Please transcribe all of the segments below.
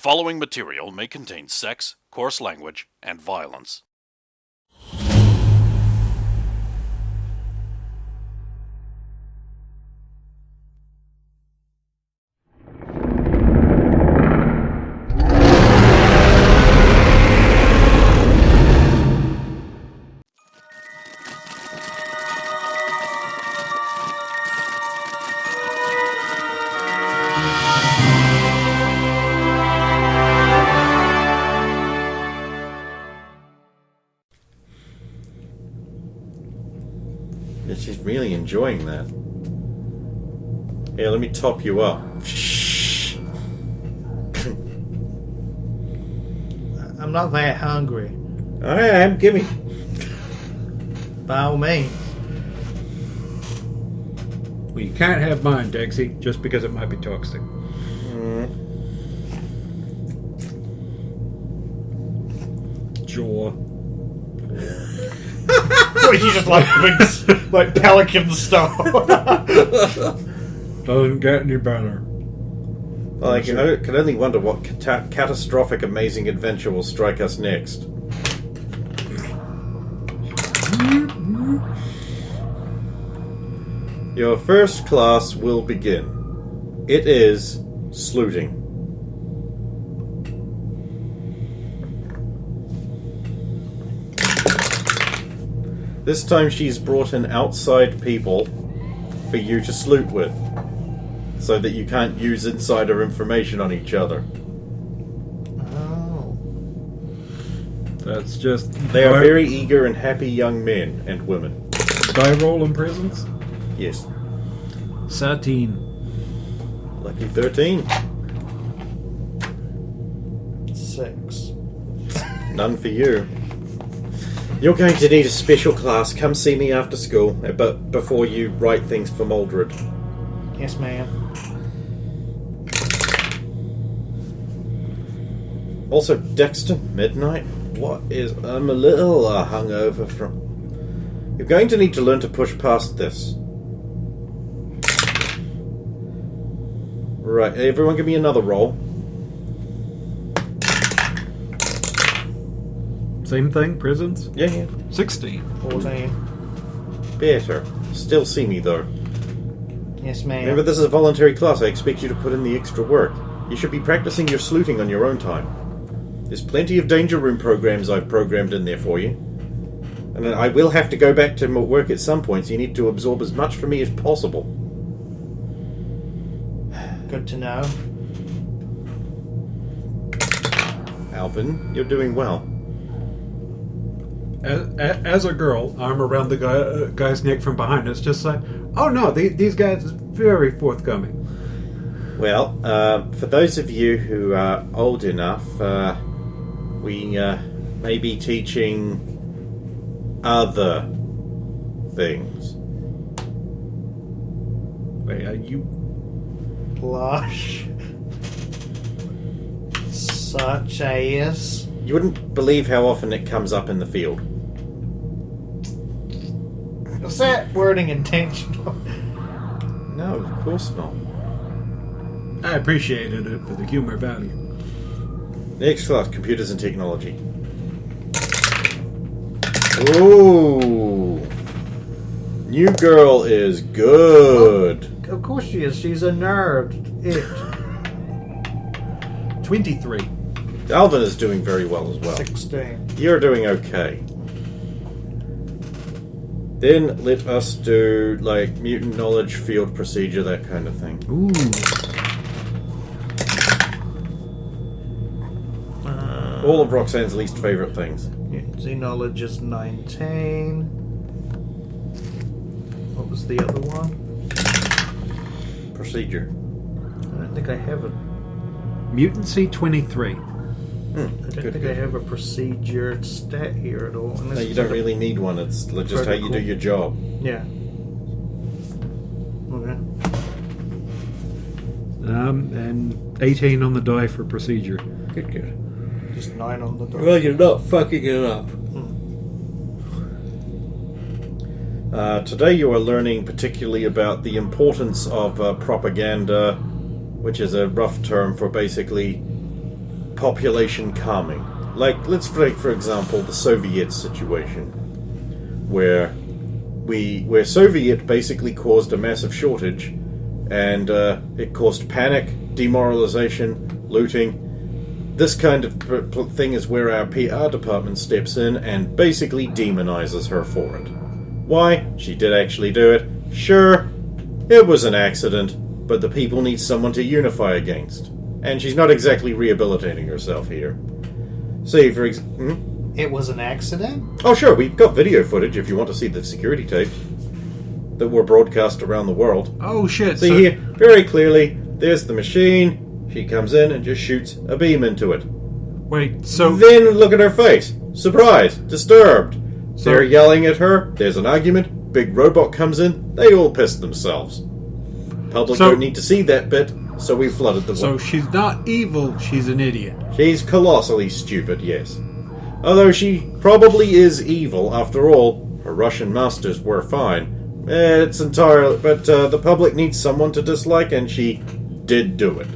following material may contain sex, coarse language, and violence. Yeah, she's really enjoying that. Here, let me top you up. I'm not that hungry. I am. Give me. By all means. Well, you can't have mine, Dexy, just because it might be toxic. Jaw. What, you just like big, like pelican stuff. Doesn't get any better. Well, I can only wonder what catastrophic amazing adventure will strike us next. Your first class will begin. It is sleuting. This time she's brought in outside people for you to sleuth with, so that you can't use insider information on each other. Oh. That's just... They are very eager and happy young men and women. Die roll in prisons? Yes. 13. Lucky 13. 6. None for you. You're going to need a special class. Come see me after school, but before you write things for Maldred. Yes, ma'am. Also, Dexter, midnight. I'm a little hungover from... You're going to need to learn to push past this. Right, everyone give me another roll. Same thing, prisons? Yeah. 16. 14. Better. Still see me, though. Yes, ma'am. Remember, this is a voluntary class. I expect you to put in the extra work. You should be practicing your sleuthing on your own time. There's plenty of danger room programs I've programmed in there for you. And I will have to go back to work at some point, so you need to absorb as much from me as possible. Good to know. Alvin, you're doing well. As a girl, arm around the guy's neck from behind, it's just like, oh no, these guys are very forthcoming. Well, for those of you who are old enough, we may be teaching other things. Wait, are you... Blush. Such as... You wouldn't believe how often it comes up in the field. Is that wording intentional? No, of course not. I appreciated it for the humor value. Next class, computers and technology. Ooh. New girl is good. Of course she is. She's a nerd. 23. Alvin is doing very well as well. 16. You're doing okay. Then let us do, like, mutant knowledge, field procedure, that kind of thing. Ooh. All of Roxanne's least favorite things. Z knowledge is 19. What was the other one? Procedure. I don't think I have a... Mutancy 23. I don't think I have a procedure stat here at all. No, you don't really need one. It's just how you do your job. Yeah. Okay. And 18 on the die for procedure. Good. Just 9 on the door. Well, you're not fucking it up. Today you are learning particularly about the importance of propaganda, which is a rough term for basically population calming. Like, let's take, for example, the Soviet situation, where Soviet basically caused a massive shortage, and it caused panic, demoralization, looting. This kind of thing is where our PR department steps in and basically demonizes her for it. Why? She did actually do it. Sure, it was an accident, but the people need someone to unify against. And she's not exactly rehabilitating herself here. See, for example... It was an accident? Oh, sure, we've got video footage if you want to see the security tape that were broadcast around the world. Oh, shit. See here, very clearly, there's the machine. She comes in and just shoots a beam into it. Wait, so... Then look at her face. Surprised. Disturbed. They're yelling at her. There's an argument. Big robot comes in. They all piss themselves. Public don't need to see that bit, so we flooded the So she's not evil, she's an idiot. She's colossally stupid, yes. Although she probably is evil, after all, her Russian masters were fine. It's entirely... But the public needs someone to dislike, and she did do it.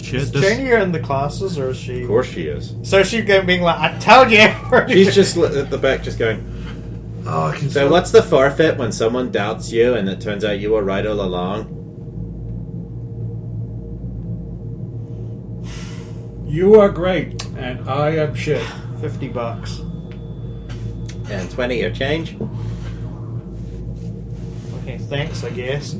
Is Janie in the classes, or is she... Of course she is. So she's being like, I told you! She's just at the back just going... Oh, I can So what's the forfeit when someone doubts you and it turns out you were right all along? You are great, and I am shit. $50. And 20 your change? Okay, thanks, I guess.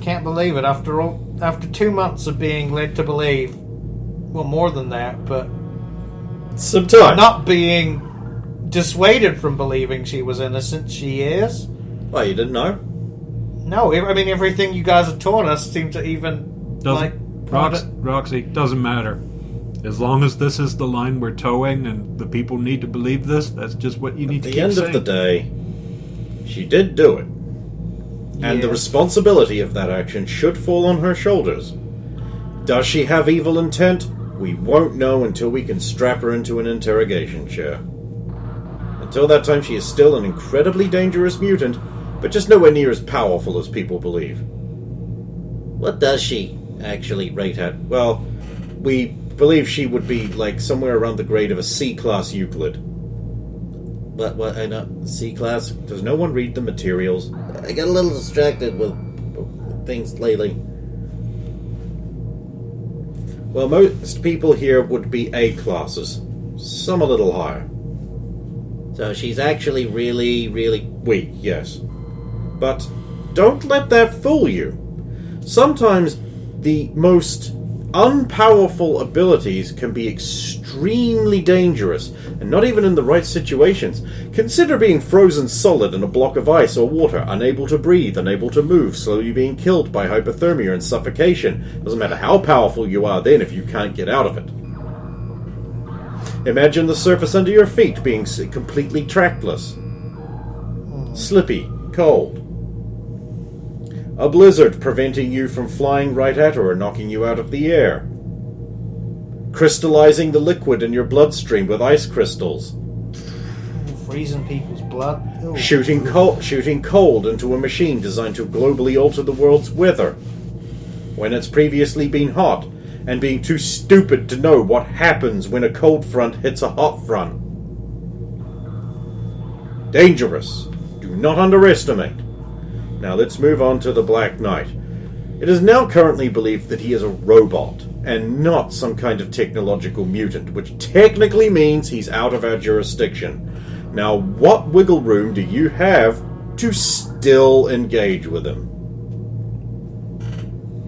Can't believe it. After 2 months of being led to believe, well, more than that, but some time not being dissuaded from believing she was innocent, she is. Well, you didn't know? No, I mean everything you guys have taught us seemed to even Roxy, doesn't matter. As long as this is the line we're towing, and the people need to believe this, that's just what you need to keep saying. At the end of the day, she did do it. And the responsibility of that action should fall on her shoulders. Does she have evil intent? We won't know until we can strap her into an interrogation chair. Until that time, she is still an incredibly dangerous mutant, but just nowhere near as powerful as people believe. What does she actually rate at? Well, we believe she would be like somewhere around the grade of a C-class Euclid. What, I know, C-class? Does no one read the materials? I get a little distracted with things lately. Well, most people here would be A-classes. Some a little higher. So she's actually really, really weak, yes. But don't let that fool you. Sometimes the most unpowerful abilities can be extremely dangerous, and not even in the right situations. Consider being frozen solid in a block of ice or water, unable to breathe, unable to move, slowly being killed by hypothermia and suffocation. Doesn't matter how powerful you are then if you can't get out of it. Imagine the surface under your feet being completely trackless. Slippy, cold. A blizzard preventing you from flying right at her or knocking you out of the air. Crystallizing the liquid in your bloodstream with ice crystals. Freezing people's blood. Ew. Shooting cold into a machine designed to globally alter the world's weather when it's previously been hot, and being too stupid to know what happens when a cold front hits a hot front. Dangerous. Do not underestimate. Now let's move on to the Black Knight. It is now currently believed that he is a robot, and not some kind of technological mutant, which technically means he's out of our jurisdiction. Now, what wiggle room do you have to still engage with him?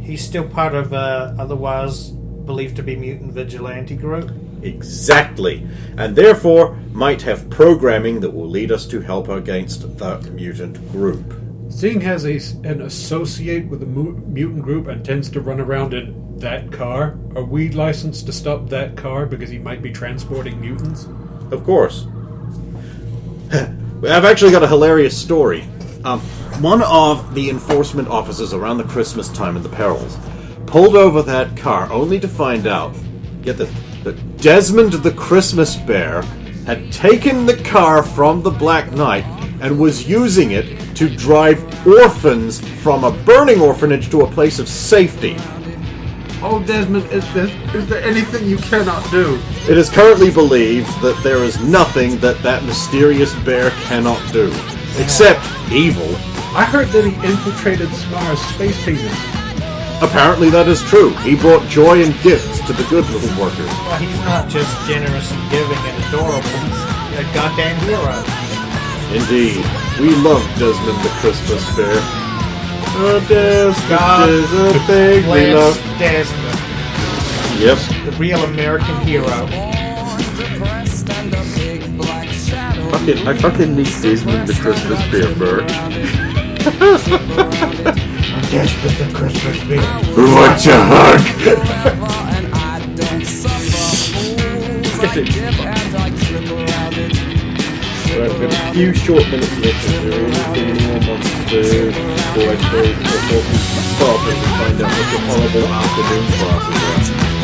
He's still part of otherwise believed to be mutant vigilante group? Exactly, and therefore might have programming that will lead us to help against the mutant group. Seeing as he's an associate with the mutant group and tends to run around in that car, are we licensed to stop that car because he might be transporting mutants? Of course. I've actually got a hilarious story. One of the enforcement officers around the Christmas time in the Perils pulled over that car only to find out, get this, that Desmond the Christmas Bear had taken the car from the Black Knight and was using it to drive orphans from a burning orphanage to a place of safety. Oh, Desmond, is there anything you cannot do? It is currently believed that there is nothing that mysterious bear cannot do. Except evil. I heard that he infiltrated Smar's space penis. Apparently that is true. He brought joy and gifts to the good little workers. Well, he's not just generous and giving and adorable. He's a goddamn hero. Indeed. We love Desmond the Christmas Bear. Oh, Desmond God is a thing we love. bless Desmond, Yep. the real American hero. I fucking need Desmond the Christmas Bear, bro. Desmond the Christmas bear. Who wants a hug? Right, we've got a few short minutes left. Is there anything anyone wants to do before we stop and we find out what the horrible afternoon classes are?